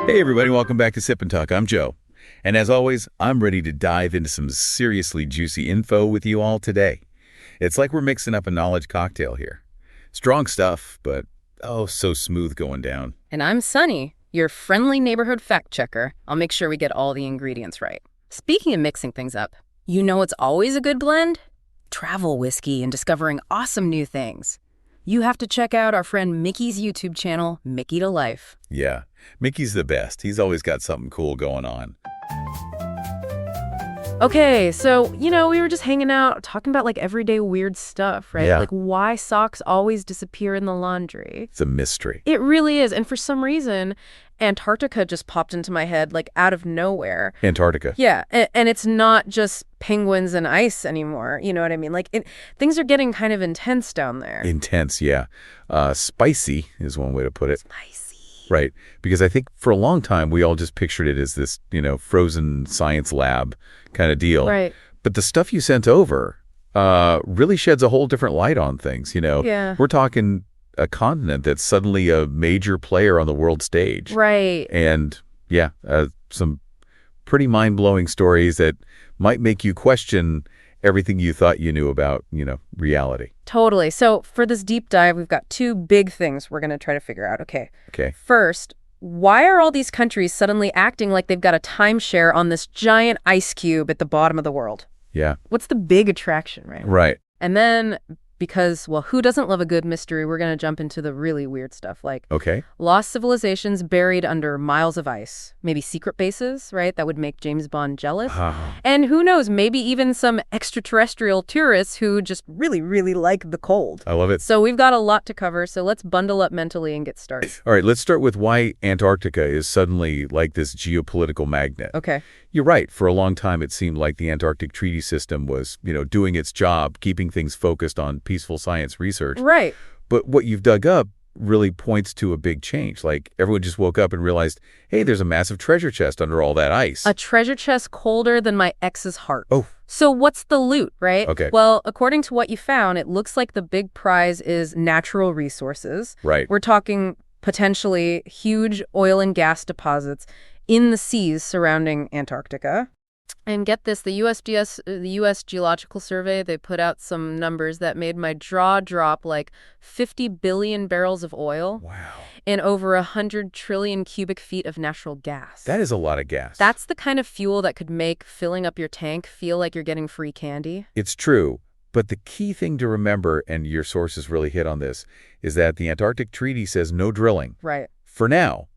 Hey everybody, welcome back to Sip and Talk. I'm Joe. And as always, I'm ready to dive into some seriously juicy info with you all today. It's like we're mixing up a knowledge cocktail here. Strong stuff, but oh, so smooth going down. And I'm Sunny, your friendly neighborhood fact checker. I'll make sure we get all the ingredients right. Speaking of mixing things up, you know it's always a good blend? Travel whiskey and discovering awesome new things. You have to check out our friend Micky's YouTube channel, Mickytolife. Yeah, Mickey's the best. He's always got something cool going on. Okay, so, we were just hanging out, talking about, everyday weird stuff, right? Yeah. Like why socks always disappear in the laundry. It's a mystery. It really is. And for some reason, Antarctica just popped into my head, out of nowhere. Antarctica. Yeah, and it's not just penguins and ice anymore, you know what I mean? Things are getting kind of intense down there. Intense, yeah. Spicy is one way to put it. Spicy. Right, because I think for a long time we all just pictured it as this, frozen science lab kind of deal. Right. But the stuff you sent over really sheds a whole different light on things, Yeah. We're talking a continent that's suddenly a major player on the world stage. Right. And, yeah, some pretty mind-blowing stories that might make you question everything you thought you knew about, reality. Totally. So for this deep dive, we've got two big things we're going to try to figure out. Okay. First, why are all these countries suddenly acting like they've got a timeshare on this giant ice cube at the bottom of the world? Yeah. What's the big attraction, right? Right. And then, because, well, who doesn't love a good mystery, we're going to jump into the really weird stuff, like lost civilizations buried under miles of ice, maybe secret bases, right, that would make James Bond jealous. And who knows, maybe even some extraterrestrial tourists who just really, really like the cold. I love it. So we've got a lot to cover, so let's bundle up mentally and get started. All right, let's start with why Antarctica is suddenly like this geopolitical magnet. Okay. You're right. For a long time, it seemed like the Antarctic Treaty System was, doing its job, keeping things focused on peaceful science research. Right. But what you've dug up really points to a big change. Like, everyone just woke up and realized, hey, there's a massive treasure chest under all that ice. A treasure chest colder than my ex's heart. Oh. So what's the loot, right? Okay. Well, according to what you found, it looks like the big prize is natural resources. Right. We're talking potentially huge oil and gas deposits in the seas surrounding Antarctica. And get this, the U.S. Geological Survey, they put out some numbers that made my jaw drop, 50 billion barrels of oil. Wow. And over 100 trillion cubic feet of natural gas. That is a lot of gas. That's the kind of fuel that could make filling up your tank feel like you're getting free candy. It's true. But the key thing to remember, and your sources really hit on this, is that the Antarctic Treaty says no drilling. Right. For now.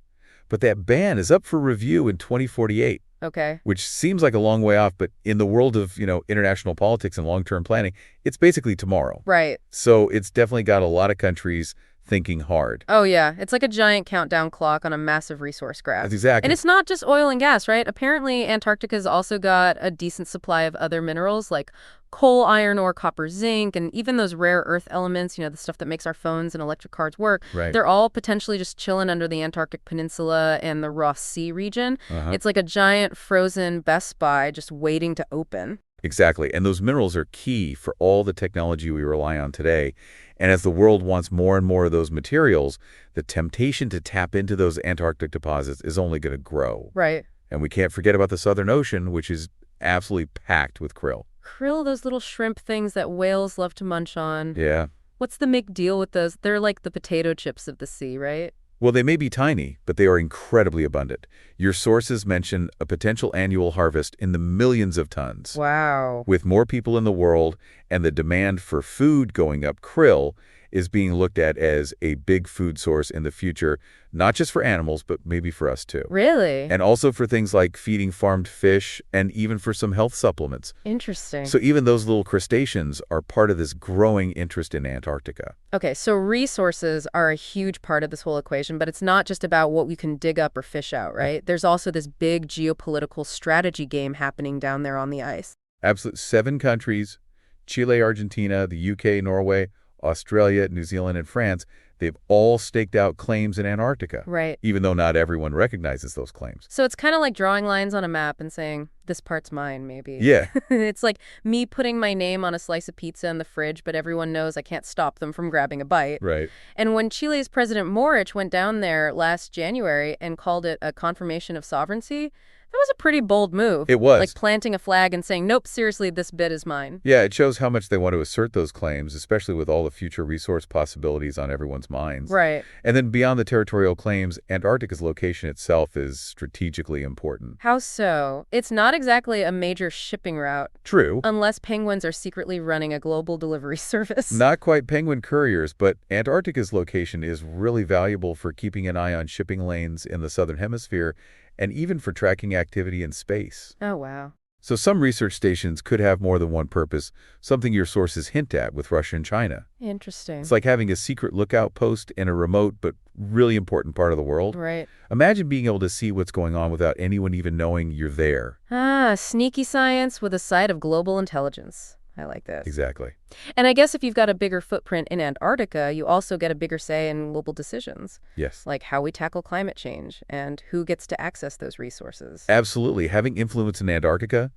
But that ban is up for review in 2048. Okay. Which seems like a long way off, but in the world of, international politics and long-term planning, it's basically tomorrow. Right. So it's definitely got a lot of countries thinking hard. Oh, yeah. It's like a giant countdown clock on a massive resource graph. That's exactly. And it's not just oil and gas, right? Apparently, Antarctica's also got a decent supply of other minerals like coal, iron ore, copper, zinc, and even those rare earth elements, the stuff that makes our phones and electric cars work. Right. They're all potentially just chilling under the Antarctic Peninsula and the Ross Sea region. It's like a giant frozen Best Buy just waiting to open. Exactly. And those minerals are key for all the technology we rely on today. And as the world wants more and more of those materials, the temptation to tap into those Antarctic deposits is only going to grow. Right. And we can't forget about the Southern Ocean, which is absolutely packed with krill. Krill, those little shrimp things that whales love to munch on. Yeah. What's the big deal with those? They're like the potato chips of the sea, right? Well, they may be tiny, but they are incredibly abundant. Your sources mention a potential annual harvest in the millions of tons. Wow. With more people in the world and the demand for food going up, krill is being looked at as a big food source in the future, not just for animals, but maybe for us too. Really? And also for things like feeding farmed fish and even for some health supplements. Interesting. So even those little crustaceans are part of this growing interest in Antarctica. Okay, so resources are a huge part of this whole equation, but it's not just about what we can dig up or fish out, right? There's also this big geopolitical strategy game happening down there on the ice. Absolutely. 7 countries, Chile, Argentina, the UK, Norway, Australia, New Zealand, and France, they've all staked out claims in Antarctica. Right. Even though not everyone recognizes those claims. So it's kind of like drawing lines on a map and saying, this part's mine, maybe. Yeah. It's like me putting my name on a slice of pizza in the fridge, but everyone knows I can't stop them from grabbing a bite. Right. And when Chile's President Boric went down there last January and called it a confirmation of sovereignty, that was a pretty bold move. It was. Like planting a flag and saying, nope, seriously, this bit is mine. Yeah, it shows how much they want to assert those claims, especially with all the future resource possibilities on everyone's minds. Right. And then beyond the territorial claims, Antarctica's location itself is strategically important. How so? It's not exactly a major shipping route. True. Unless penguins are secretly running a global delivery service. Not quite penguin couriers, but Antarctica's location is really valuable for keeping an eye on shipping lanes in the southern hemisphere and even for tracking activity in space. Oh, wow. So some research stations could have more than one purpose, something your sources hint at with Russia and China. Interesting. It's like having a secret lookout post in a remote but really important part of the world. Right. Imagine being able to see what's going on without anyone even knowing you're there. Ah, sneaky science with a side of global intelligence. I like this. Exactly. And I guess if you've got a bigger footprint in Antarctica, you also get a bigger say in global decisions. Yes. Like how we tackle climate change and who gets to access those resources. Absolutely. Having influence in Antarctica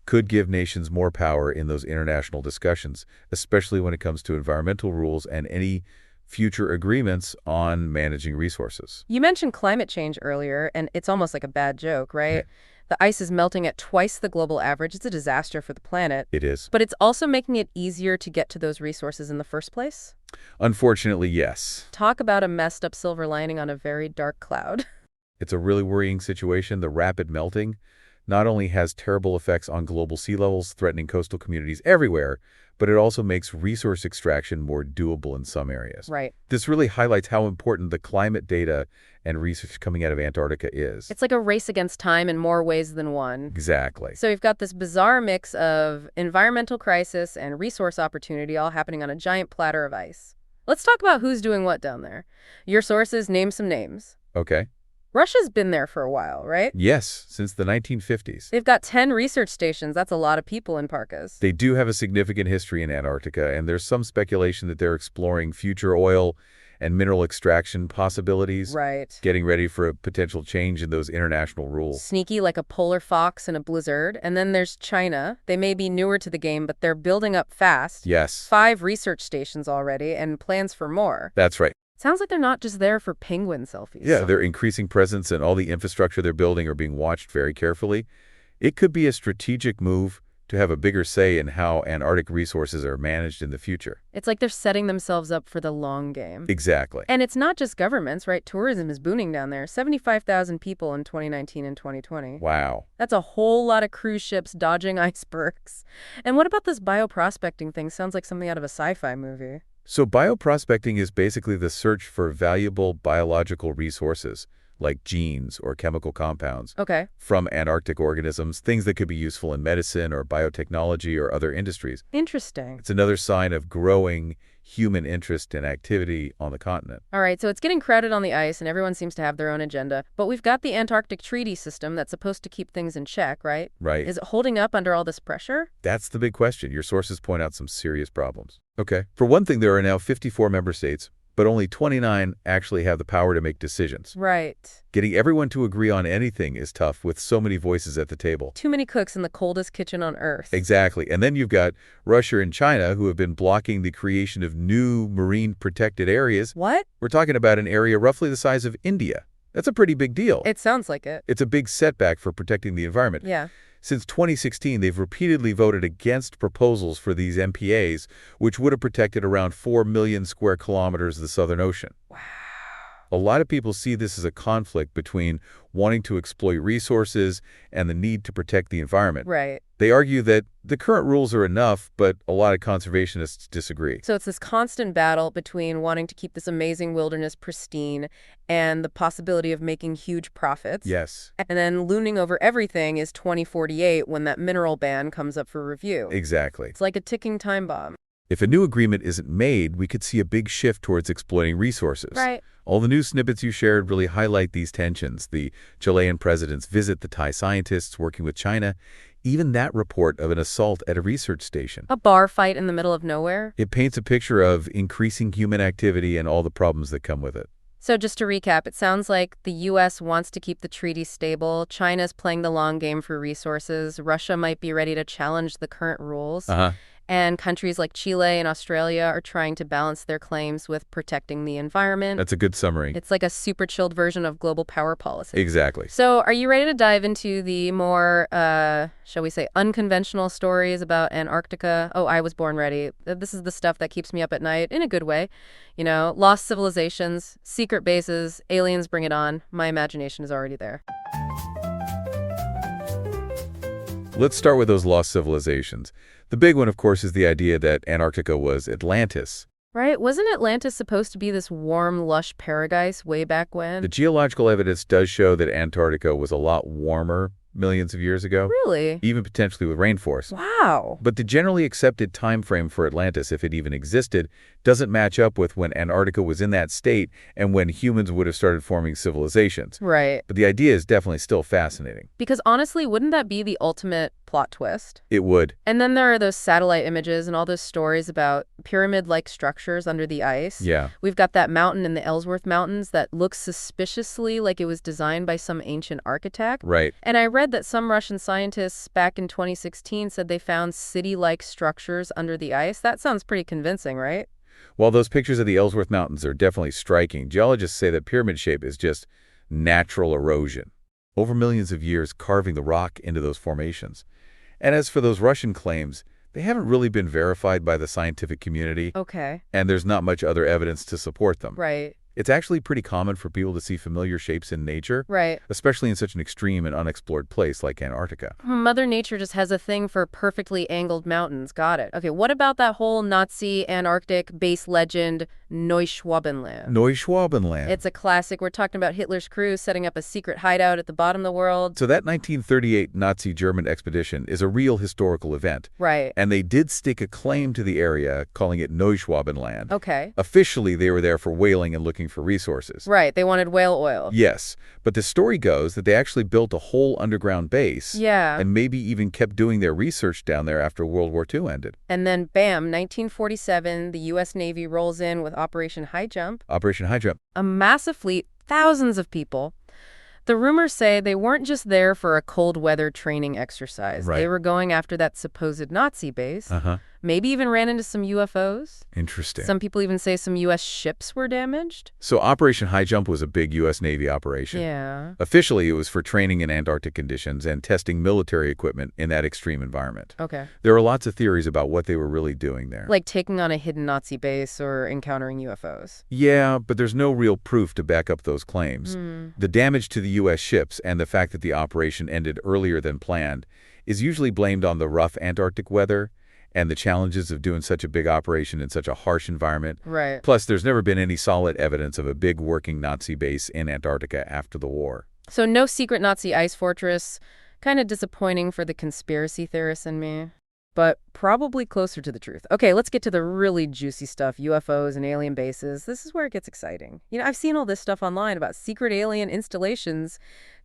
could give nations more power in those international discussions, especially when it comes to environmental rules and any future agreements on managing resources. You mentioned climate change earlier, and it's almost like a bad joke, right? Yeah. The ice is melting at twice the global average. It's a disaster for the planet. It is. But it's also making it easier to get to those resources in the first place? Unfortunately, yes. Talk about a messed up silver lining on a very dark cloud. It's a really worrying situation. The rapid melting not only has terrible effects on global sea levels, threatening coastal communities everywhere, but it also makes resource extraction more doable in some areas. Right. This really highlights how important the climate data and research coming out of Antarctica is. It's like a race against time in more ways than one. Exactly. So you've got this bizarre mix of environmental crisis and resource opportunity all happening on a giant platter of ice. Let's talk about who's doing what down there. Your sources name some names. Okay. Russia's been there for a while, right? Yes, since the 1950s. They've got 10 research stations. That's a lot of people in parkas. They do have a significant history in Antarctica, and there's some speculation that they're exploring future oil and mineral extraction possibilities. Right. Getting ready for a potential change in those international rules. Sneaky like a polar fox in a blizzard. And then there's China. They may be newer to the game, but they're building up fast. Yes. 5 research stations already and plans for more. That's right. Sounds like they're not just there for penguin selfies. Yeah, their increasing presence and all the infrastructure they're building are being watched very carefully. It could be a strategic move to have a bigger say in how Antarctic resources are managed in the future. It's like they're setting themselves up for the long game. Exactly. And it's not just governments, right? Tourism is booming down there. 75,000 people in 2019 and 2020. Wow. That's a whole lot of cruise ships dodging icebergs. And what about this bioprospecting thing? Sounds like something out of a sci-fi movie. So bioprospecting is basically the search for valuable biological resources, like genes or chemical compounds, Okay. from Antarctic organisms, things that could be useful in medicine or biotechnology or other industries. Interesting. It's another sign of growing human interest and activity on the continent. All right, so it's getting crowded on the ice and everyone seems to have their own agenda. But we've got the Antarctic Treaty System that's supposed to keep things in check, right? Right. Is it holding up under all this pressure? That's the big question. Your sources point out some serious problems. Okay. For one thing, there are now 54 member states, but only 29 actually have the power to make decisions. Right. Getting everyone to agree on anything is tough with so many voices at the table. Too many cooks in the coldest kitchen on Earth. Exactly. And then you've got Russia and China who have been blocking the creation of new marine protected areas. What? We're talking about an area roughly the size of India. That's a pretty big deal. It sounds like it. It's a big setback for protecting the environment. Yeah. Since 2016, they've repeatedly voted against proposals for these MPAs, which would have protected around 4 million square kilometers of the Southern Ocean. Wow. A lot of people see this as a conflict between wanting to exploit resources and the need to protect the environment. Right. They argue that the current rules are enough, but a lot of conservationists disagree. So it's this constant battle between wanting to keep this amazing wilderness pristine and the possibility of making huge profits. Yes. And then looming over everything is 2048 when that mineral ban comes up for review. Exactly. It's like a ticking time bomb. If a new agreement isn't made, we could see a big shift towards exploiting resources. Right. All the news snippets you shared really highlight these tensions. The Chilean president's visit, the Thai scientists working with China, even that report of an assault at a research station. A bar fight in the middle of nowhere? It paints a picture of increasing human activity and all the problems that come with it. So just to recap, it sounds like the U.S. wants to keep the treaty stable, China's playing the long game for resources, Russia might be ready to challenge the current rules, and countries like Chile and Australia are trying to balance their claims with protecting the environment. That's a good summary. It's like a super chilled version of global power policy. Exactly. So are you ready to dive into the more, shall we say, unconventional stories about Antarctica? Oh, I was born ready. This is the stuff that keeps me up at night in a good way. You know, lost civilizations, secret bases, aliens, bring it on. My imagination is already there. Let's start with those lost civilizations. The big one, of course, is the idea that Antarctica was Atlantis. Right? Wasn't Atlantis supposed to be this warm, lush paradise way back when? The geological evidence does show that Antarctica was a lot warmer millions of years ago. Really? Even potentially with rainforests. Wow. But the generally accepted time frame for Atlantis, if it even existed, doesn't match up with when Antarctica was in that state and when humans would have started forming civilizations. Right. But the idea is definitely still fascinating. Because honestly, wouldn't that be the ultimate plot twist? It would. And then there are those satellite images and all those stories about pyramid-like structures under the ice. Yeah. We've got that mountain in the Ellsworth Mountains that looks suspiciously like it was designed by some ancient architect. Right. And I read that some Russian scientists back in 2016 said they found city-like structures under the ice. That sounds pretty convincing, right? While those pictures of the Ellsworth Mountains are definitely striking, geologists say that pyramid shape is just natural erosion. Over millions of years carving the rock into those formations. And as for those Russian claims, they haven't really been verified by the scientific community. Okay. And there's not much other evidence to support them. Right. It's actually pretty common for people to see familiar shapes in nature. Right. Especially in such an extreme and unexplored place like Antarctica. Mother Nature just has a thing for perfectly angled mountains. Got it. Okay, what about that whole Nazi Antarctic base legend, Neuschwabenland? Neuschwabenland. It's a classic. We're talking about Hitler's crew setting up a secret hideout at the bottom of the world. So that 1938 Nazi German expedition is a real historical event. Right. And they did stake a claim to the area, calling it Neuschwabenland. Okay. Officially, they were there for whaling and looking for resources. Right, they wanted whale oil. Yes, but the story goes that they actually built a whole underground base. Yeah. And maybe even kept doing their research down there after World War II ended. And then, bam, 1947, the U.S. Navy rolls in with Operation High Jump. Operation High Jump. A massive fleet, thousands of people. The rumors say they weren't just there for a cold weather training exercise. Right. They were going after that supposed Nazi base. Maybe even ran into some UFOs. Interesting. Some people even say some U.S. ships were damaged. So Operation High Jump was a big U.S. Navy operation. Yeah. Officially, it was for training in Antarctic conditions and testing military equipment in that extreme environment. Okay. There are lots of theories about what they were really doing there. Like taking on a hidden Nazi base or encountering UFOs. Yeah, but there's no real proof to back up those claims. The damage to the U.S. ships and the fact that the operation ended earlier than planned is usually blamed on the rough Antarctic weather and the challenges of doing such a big operation in such a harsh environment. Right. Plus, there's never been any solid evidence of a big working Nazi base in Antarctica after the war. So no secret Nazi ice fortress. Kind of disappointing for the conspiracy theorists in me. But probably closer to the truth. Okay, let's get to the really juicy stuff, UFOs and alien bases. This is where it gets exciting. You know, I've seen all this stuff online about secret alien installations,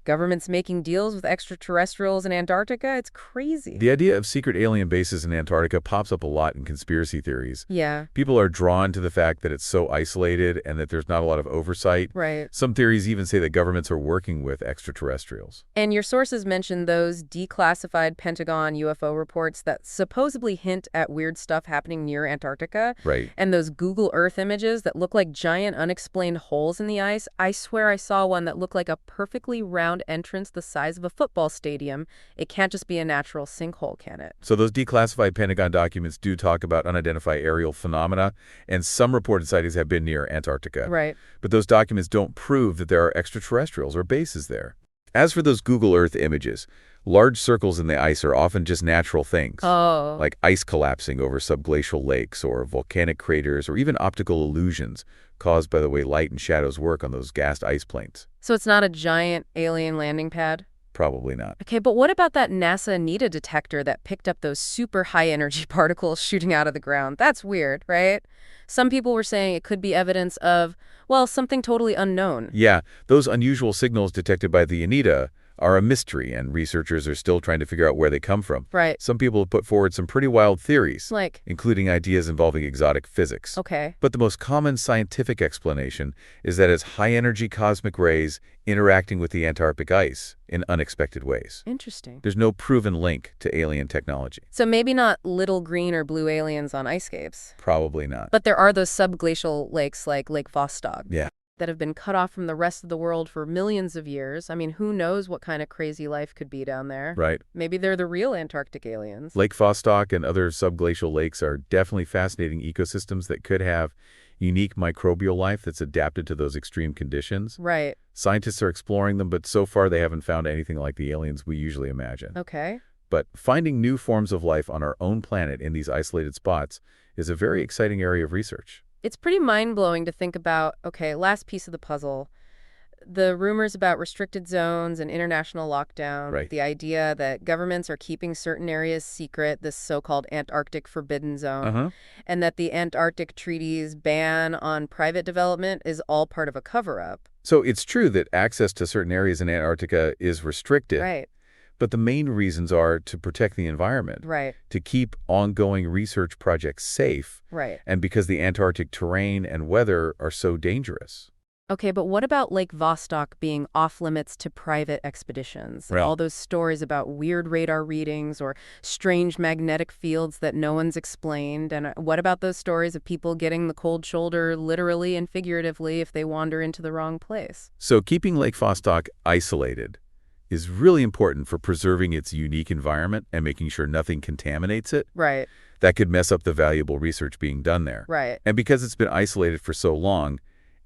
governments making deals with extraterrestrials in Antarctica. It's crazy. The idea of secret alien bases in Antarctica pops up a lot in conspiracy theories. Yeah. People are drawn to the fact that it's so isolated and that there's not a lot of oversight. Right. Some theories even say that governments are working with extraterrestrials. And your sources mentioned those declassified Pentagon UFO reports that supposedly hint at weird stuff happening near Antarctica. Right. And those Google Earth images that look like giant unexplained holes in the ice. I swear I saw one that looked like a perfectly round entrance the size of a football stadium. It can't just be a natural sinkhole, can it? So those declassified Pentagon documents do talk about unidentified aerial phenomena, and some reported sightings have been near Antarctica. Right. But those documents don't prove that there are extraterrestrials or bases there. As for those Google Earth images, large circles in the ice are often just natural things. Oh. Like ice collapsing over subglacial lakes or volcanic craters or even optical illusions caused by the way light and shadows work on those gassed ice plains. So it's not a giant alien landing pad? Probably not. Okay, but what about that NASA Anita detector that picked up those super high-energy particles shooting out of the ground? That's weird, right? Some people were saying it could be evidence of, well, something totally unknown. Yeah, those unusual signals detected by the Anita are a mystery, and researchers are still trying to figure out where they come from. Right. Some people have put forward some pretty wild theories, Like? including ideas involving exotic physics. Okay. But the most common scientific explanation is that it's high-energy cosmic rays interacting with the Antarctic ice in unexpected ways. Interesting. There's no proven link to alien technology. So maybe not little green or blue aliens on ice capes. Probably not. But there are those subglacial lakes like Lake Vostok. Yeah. That have been cut off from the rest of the world for millions of years. I mean, who knows what kind of crazy life could be down there? Right. Maybe they're the real Antarctic aliens. Lake Vostok and other subglacial lakes are definitely fascinating ecosystems that could have unique microbial life that's adapted to those extreme conditions. Right. Scientists are exploring them, but so far they haven't found anything like the aliens we usually imagine. Okay. But finding new forms of life on our own planet in these isolated spots is a very exciting area of research. It's pretty mind-blowing to think about, okay, last piece of the puzzle, the rumors about restricted zones and international lockdown, Right. the idea that governments are keeping certain areas secret, this so-called Antarctic Forbidden Zone, and that the Antarctic Treaty's ban on private development is all part of a cover-up. So it's true that access to certain areas in Antarctica is restricted. Right. But the main reasons are to protect the environment, Right. to keep ongoing research projects safe, Right. and because the Antarctic terrain and weather are so dangerous. Okay, but what about Lake Vostok being off-limits to private expeditions? Well- All those stories about weird radar readings or strange magnetic fields that no one's explained. And what about those stories of people getting the cold shoulder literally and figuratively if they wander into the wrong place? So keeping Lake Vostok isolated is really important for preserving its unique environment and making sure nothing contaminates it. Right, That could mess up the valuable research being done there. right. And because it's been isolated for so long,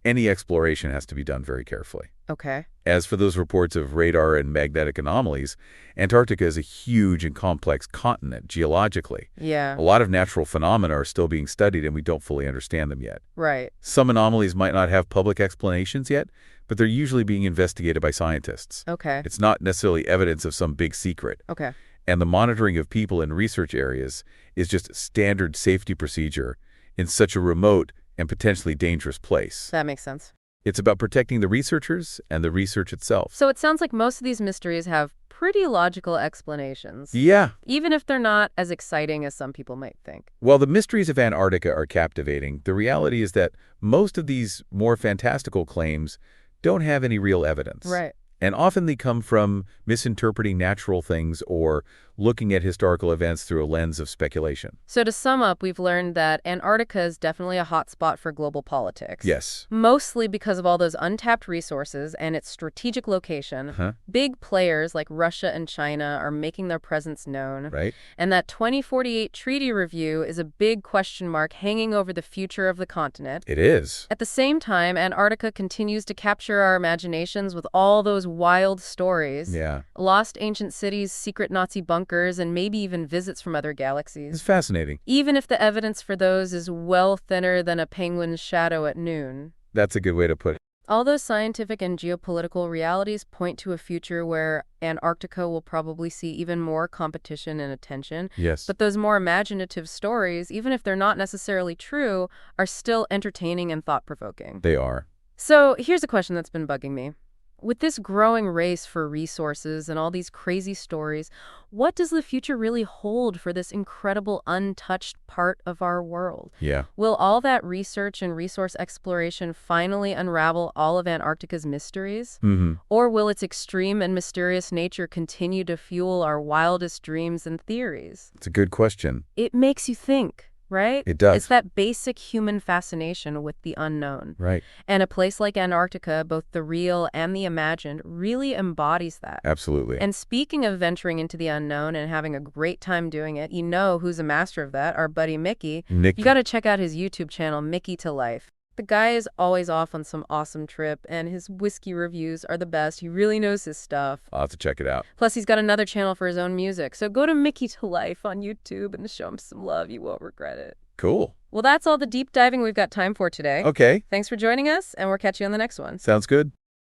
any exploration has to be done very carefully. Okay. As for those reports of radar and magnetic anomalies, Antarctica is a huge and complex continent geologically. Yeah, A lot of natural phenomena are still being studied and we don't fully understand them yet. right. Some anomalies might not have public explanations yet, but they're usually being investigated by scientists. Okay, It's not necessarily evidence of some big secret. okay. And the monitoring of people in research areas is just a standard safety procedure in such a remote and potentially dangerous place. That makes sense. It's about protecting the researchers and the research itself. So it sounds like most of these mysteries have pretty logical explanations. Yeah. Even if they're not as exciting as some people might think. While the mysteries of Antarctica are captivating, the reality is that most of these more fantastical claims don't have any real evidence. Right. And often they come from misinterpreting natural things or looking at historical events through a lens of speculation. So to sum up, we've learned that Antarctica is definitely a hot spot for global politics. Yes. Mostly because of all those untapped resources and its strategic location. Big players like Russia and China are making their presence known. Right? And that 2048 treaty review is a big question mark hanging over the future of the continent. It is. At the same time, Antarctica continues to capture our imaginations with all those wild stories. Yeah. Lost ancient cities, secret Nazi bunkers, and maybe even visits from other It's galaxies. fascinating. Even if the evidence for those is well thinner than a penguin's shadow at noon. That's a good way to put it. All those scientific and geopolitical realities point to a future where Antarctica will probably see even more competition and attention. Yes. But those more imaginative stories, even if they're not necessarily true, are still entertaining and thought-provoking. They are. So here's a question that's been bugging me. With this growing race for resources and all these crazy stories, what does the future really hold for this incredible untouched part of our world? Yeah. Will all that research and resource exploration finally unravel all of Antarctica's mysteries? Or will its extreme and mysterious nature continue to fuel our wildest dreams and theories? It's a good question. It makes you think, right? It does. It's that basic human fascination with the unknown. Right. And a place like Antarctica, both the real and the imagined, really embodies that. Absolutely. And speaking of venturing into the unknown and having a great time doing it, you know who's a master of that, our buddy Micky. Nick. You got to check out his YouTube channel, Mickytolife. The guy is always off on some awesome trip, and his whiskey reviews are the best. He really knows his stuff. I'll have to check it out. Plus, he's got another channel for his own music. So go to Mickytolife on YouTube and show him some love. You won't regret it. Cool. Well, that's all the deep diving we've got time for today. Okay. Thanks for joining us, and we'll catch you on the next one. Sounds good.